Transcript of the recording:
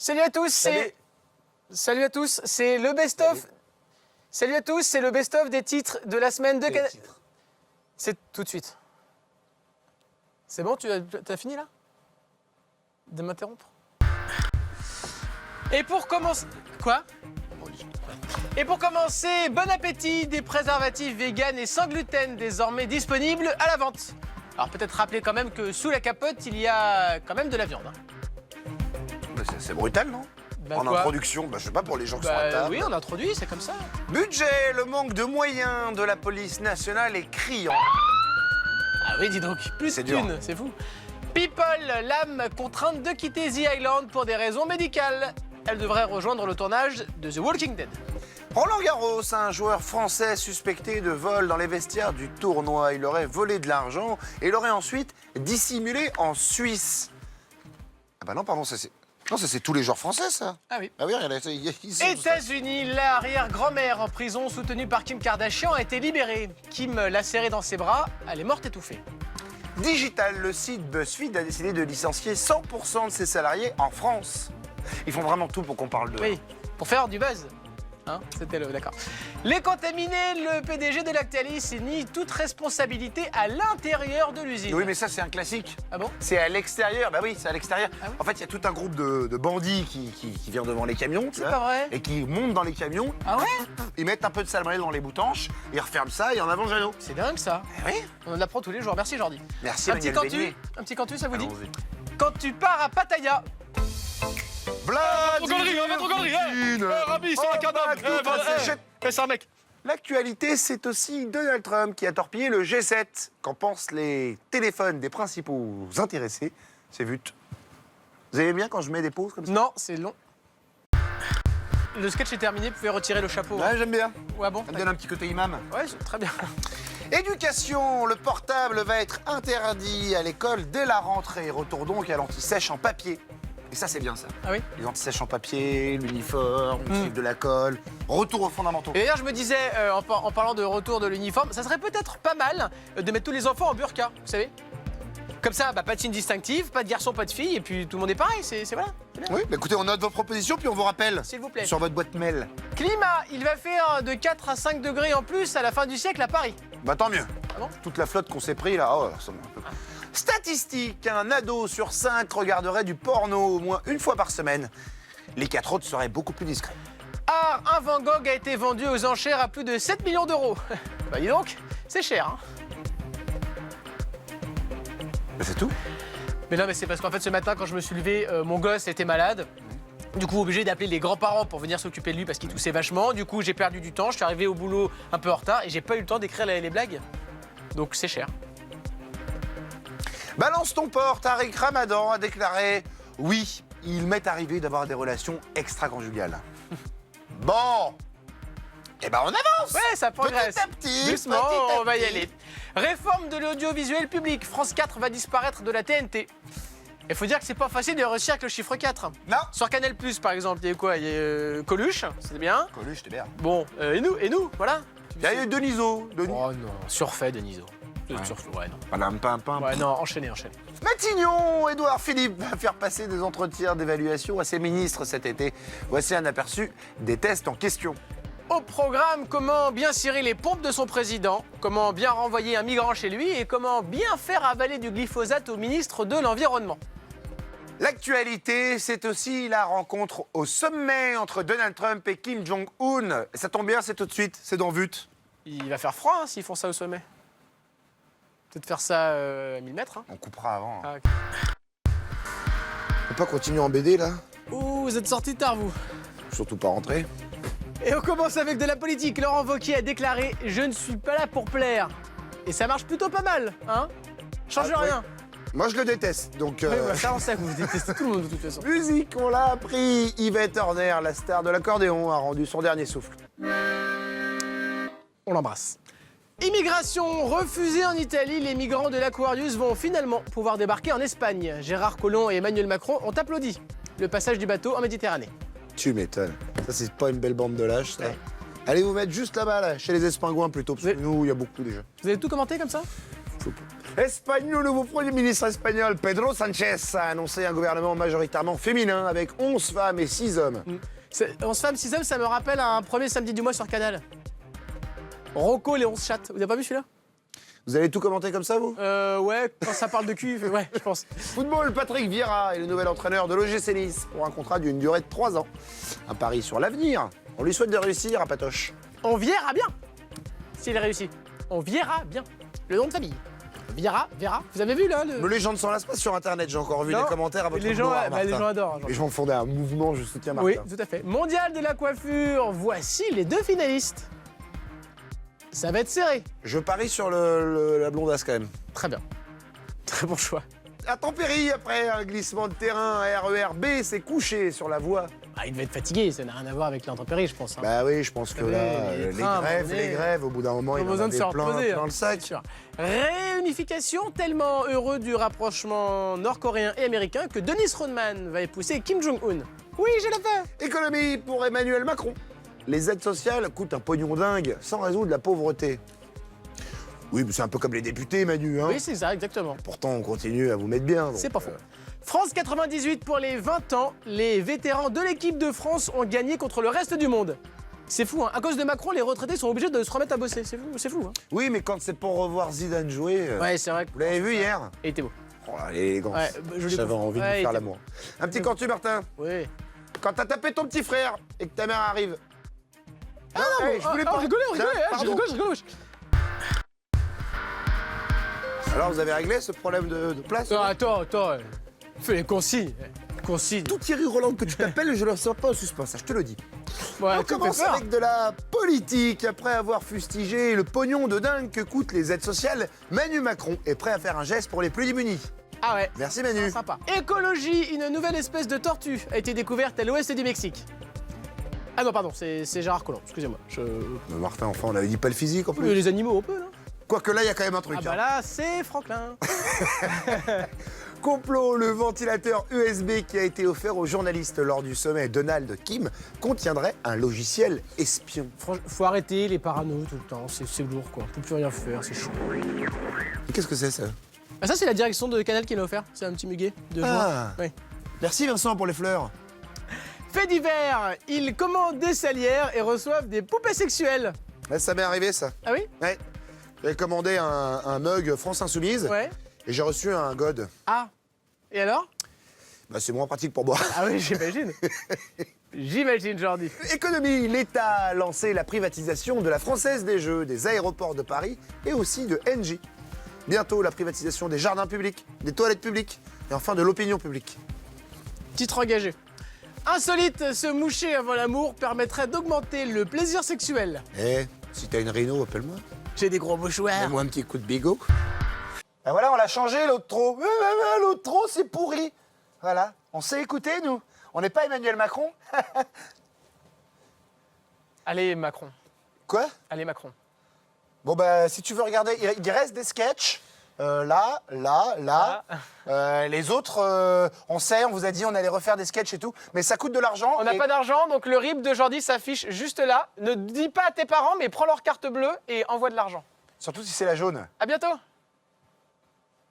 Salut à tous, Salut à tous, c'est le best-of. Salut à tous, c'est le best-of des titres de la semaine de Canal. C'est tout de suite. C'est bon, tu as fini là de m'interrompre? Et pour commencer... Quoi? Et pour commencer, bon appétit, des préservatifs véganes et sans gluten désormais disponibles à la vente. Alors peut-être rappeler quand même que sous la capote, il y a quand même de la viande. C'est brutal, non? En Quoi introduction, je sais pas, pour les gens qui sont à table. Oui, on introduit, c'est comme ça. Budget, le manque de moyens de la police nationale est criant. Ah oui, dis donc, plus C'est d'une, dur. c'est fou. People, l'âme contrainte de quitter The Island pour des raisons médicales. Elle devrait rejoindre le tournage de The Walking Dead. Roland Garros, un joueur français suspecté de vol dans les vestiaires du tournoi. Il aurait volé de l'argent et l'aurait ensuite dissimulé en Suisse. Ah bah non, pardon, ça c'est tous les joueurs français, ça. Ah oui. Ah oui, regardez, ils sont tous ça. États-Unis, l'arrière-grand-mère en prison soutenue par Kim Kardashian a été libérée. Kim l'a serrée dans ses bras, elle est morte étouffée. Digital, le site BuzzFeed a décidé de licencier 100% de ses salariés en France. Ils font vraiment tout pour qu'on parle d'eux. Oui, pour faire du buzz. Hein, c'était le... D'accord. Les contaminés, le PDG de Lactalis nie toute responsabilité à l'intérieur de l'usine. Oui, mais ça, c'est un classique. Ah bon? C'est à l'extérieur. Bah oui, c'est à l'extérieur. Ah oui. En fait, il y a tout un groupe de bandits qui vient devant les camions. C'est pas vrai. Et qui montent dans les camions. Ah ouais? Ils mettent un peu de salmonelle dans les boutanches, ils referment ça et en avant Jeannot. C'est dingue ça. Oui. On en apprend tous les jours. Merci Jordi. Merci, Un petit Daniel cantu, Beignet. un petit cantu, ça vous dit? Allons-y. Quand tu pars à Pattaya. Rabbi, c'est un cadavre. C'est un mec. L'actualité, c'est aussi Donald Trump qui a torpillé le G7. Qu'en pensent les téléphones des principaux intéressés? C'est vu. Vous aimez bien quand je mets des pauses comme ça? Non, c'est long. Le sketch est terminé, vous pouvez retirer le chapeau. Ouais, j'aime bien. Ouais, bon. Ça me donne un petit côté imam. Ouais, très bien. Éducation, le portable va être interdit à l'école dès la rentrée. Retour donc à l'anti-sèche en papier. Et ça, c'est bien ça. Ah oui? Les anti-sèches en papier, l'uniforme, le suivre de la colle. Retour aux fondamentaux. Et d'ailleurs, je me disais, en parlant de retour de l'uniforme, ça serait peut-être pas mal de mettre tous les enfants en burqa, vous savez? Comme ça, pas de signe distinctif, pas de garçon, pas de fille, et puis tout le monde est pareil, c'est voilà. C'est bien. Oui, écoutez, on note vos propositions, puis on vous rappelle. S'il vous plaît. Sur votre boîte mail. Climat, il va faire de 4 à 5 degrés en plus à la fin du siècle à Paris. Bah tant mieux. Ah bon? Toute la flotte qu'on s'est pris là, oh, ça me... Statistique, un ado sur 5 regarderait du porno au moins une fois par semaine. Les 4 autres seraient beaucoup plus discrets. Ah, un Van Gogh a été vendu aux enchères à plus de 7 millions d'euros. Bah dis donc, c'est cher, hein. Mais c'est tout. Mais non, mais c'est parce qu'en fait, ce matin, quand je me suis levé, mon gosse était malade. Du coup, obligé d'appeler les grands-parents pour venir s'occuper de lui parce qu'il toussait vachement. Du coup, j'ai perdu du temps. Je suis arrivé au boulot un peu en retard et j'ai pas eu le temps d'écrire les blagues. Donc, c'est cher. Balance ton port, Tariq Ramadan a déclaré « Oui, il m'est arrivé d'avoir des relations extra-conjugales. » Bon, eh ben on avance. Ouais, ça progresse. Petit à petit, Doucement, petit à on va y petit. aller. Réforme de l'audiovisuel public. France 4 va disparaître de la TNT. Il faut dire que c'est pas facile de réussir avec le chiffre 4. Non. Sur Canal+, par exemple, il y a eu quoi? Il y a Coluche, c'était bien. Coluche, t'es bien. Bon, et nous, voilà. Il y a eu Deniso. Oh non, surfait Deniso. Ouais, non. Madame Pimpin. Ouais, non, enchaînez. Matignon, Édouard Philippe va faire passer des entretiens d'évaluation à ses ministres cet été. Voici un aperçu des tests en question. Au programme, comment bien cirer les pompes de son président, comment bien renvoyer un migrant chez lui et comment bien faire avaler du glyphosate au ministre de l'Environnement. L'actualité, c'est aussi la rencontre au sommet entre Donald Trump et Kim Jong-un. Ça tombe bien, c'est tout de suite, c'est dans Vut. Il va faire froid hein, s'ils font ça au sommet. Peut-être faire ça à 1000 mètres. Hein. On coupera avant. Ah, ok. On peut pas continuer en BD, là? Ouh, vous êtes sortis tard, vous. Surtout pas rentrer. Et on commence avec de la politique. Laurent Wauquiez a déclaré « Je ne suis pas là pour plaire ». Et ça marche plutôt pas mal, hein? Change Ah, rien. Moi, je le déteste, donc... Oui, bah, ça, on sait que vous détestez tout le monde de toute façon. Musique, on l'a appris. Yvette Horner, la star de l'accordéon, a rendu son dernier souffle. On l'embrasse. Immigration refusée en Italie, les migrants de l'Aquarius vont finalement pouvoir débarquer en Espagne. Gérard Collomb et Emmanuel Macron ont applaudi le passage du bateau en Méditerranée. Tu m'étonnes. Ça, c'est pas une belle bande de lâches, ça. Ouais. Allez vous mettre juste là-bas, là, chez les Espingouins plutôt, parce que nous, il y a beaucoup déjà. Vous avez tout commenté comme ça? Faut pas. Espagne, le nouveau Premier ministre espagnol, Pedro Sánchez, a annoncé un gouvernement majoritairement féminin avec 11 femmes et 6 hommes. 11 femmes, 6 hommes, ça me rappelle un premier samedi du mois sur Canal. Rocco, les 11 chattes. Vous avez pas vu celui-là? Vous allez tout commenter comme ça, vous? Ouais, quand ça parle de cul, ouais, je pense. Football, Patrick Vieira est le nouvel entraîneur de l'OGC Nice pour un contrat d'une durée de 3 ans. Un pari sur l'avenir. On lui souhaite de réussir à Patoche. On verra bien s'il réussit. On verra bien. Le nom de famille. Vera. Vous avez vu là le... Mais les gens ne s'en lassent pas sur Internet, j'ai encore vu Non, les commentaires à votre les gens, gloire, les gens Martin. adorent. Les gens fondé un mouvement, je soutiens Martin. Oui, tout à fait. Mondial de la coiffure, voici les 2 finalistes. Ça va être serré. Je parie sur la blondasse quand même. Très bien. Très bon choix. Intempérie, après un glissement de terrain, RER B s'est couché sur la voie. Ah, il devait être fatigué, ça n'a rien à voir avec l'intempérie, je pense. Hein. Bah oui, je pense que savez, là, les les trains, les grèves, au bout d'un moment, Ils il ont en besoin de avait se plein, reposer. plein le sac. Sûr. Réunification, tellement heureux du rapprochement nord-coréen et américain que Dennis Rodman va épouser Kim Jong-un. Oui, j'ai la fait. Économie pour Emmanuel Macron. Les aides sociales coûtent un pognon dingue sans résoudre la pauvreté. Oui, mais c'est un peu comme les députés, Manu. Hein. Oui, c'est ça, exactement. Pourtant, on continue à vous mettre bien. C'est pas faux. France 98 pour les 20 ans, les vétérans de l'équipe de France ont gagné contre le reste du monde. C'est fou, hein. À cause de Macron, les retraités sont obligés de se remettre à bosser. C'est fou, hein. Oui, mais quand c'est pour revoir Zidane jouer, Ouais, c'est vrai. vous l'avez vu hier? Il était beau. Oh, l'élégance. Ouais, joli J'avais coup. envie de Ouais, lui il faire était l'amour. Un petit cantu, Martin. Oui. Quand t'as tapé ton petit frère et que ta mère arrive. Ah non, hey, je voulais pas. rigolez, Tiens, je pardon. rigole. Alors, vous avez réglé ce problème de place? Attends. Fais concis. Concis. Tout Thierry Roland que tu t'appelles, je ne le sors pas au suspense, je te le dis. Ouais, On commence avec de la politique. Après avoir fustigé le pognon de dingue que coûtent les aides sociales, Manu Macron est prêt à faire un geste pour les plus démunis. Ah ouais. Merci Manu. Sympa. Écologie, une nouvelle espèce de tortue a été découverte à l'ouest du Mexique. Ah non, pardon, c'est Gérard Collomb, excusez-moi. Mais Martin, enfin, on avait dit pas le physique en plus. Les animaux, on peut, non? Quoique là, il y a quand même un truc. Ah bah hein. là, c'est Franklin. Complot, le ventilateur USB qui a été offert aux journalistes lors du sommet Donald Kim contiendrait un logiciel espion. Franchement, faut arrêter les paranos tout le temps, c'est lourd quoi. On peut plus rien faire, c'est chiant. Qu'est-ce que c'est ça? Ah ça c'est la direction de Canal qui l'a offert, c'est un petit muguet de Ah. joie. Oui. Merci Vincent pour les fleurs. Fait divers, ils commandent des salières et reçoivent des poupées sexuelles. Ouais, ça m'est arrivé ça. Ah oui? Ouais. J'ai commandé un mug France Insoumise Ouais. et j'ai reçu un god. Ah. Et alors? Bah, c'est moins pratique pour boire. Ah oui, j'imagine. J'imagine, Jordi. Économie, l'État a lancé la privatisation de la Française des Jeux, des aéroports de Paris et aussi de Engie. Bientôt la privatisation des jardins publics, des toilettes publiques et enfin de l'opinion publique. Titre engagé. Insolite, se moucher avant l'amour permettrait d'augmenter le plaisir sexuel. Eh, si t'as une rhino, appelle-moi. J'ai des gros mouchoirs. Mets-moi un petit coup de bigot. Ben voilà, on l'a changé, l'autre trop. L'autre trop, c'est pourri. Voilà, on sait écouter, nous. On n'est pas Emmanuel Macron. Allez, Macron. Quoi? Allez, Macron. Bon, bah, si tu veux regarder, il reste des sketchs. Là. Les autres, on sait, on vous a dit, on allait refaire des sketchs et tout. Mais ça coûte de l'argent. On n'a pas d'argent, donc le RIB de Jordi s'affiche juste là. Ne dis pas à tes parents, mais prends leur carte bleue et envoie de l'argent. Surtout si c'est la jaune. À bientôt.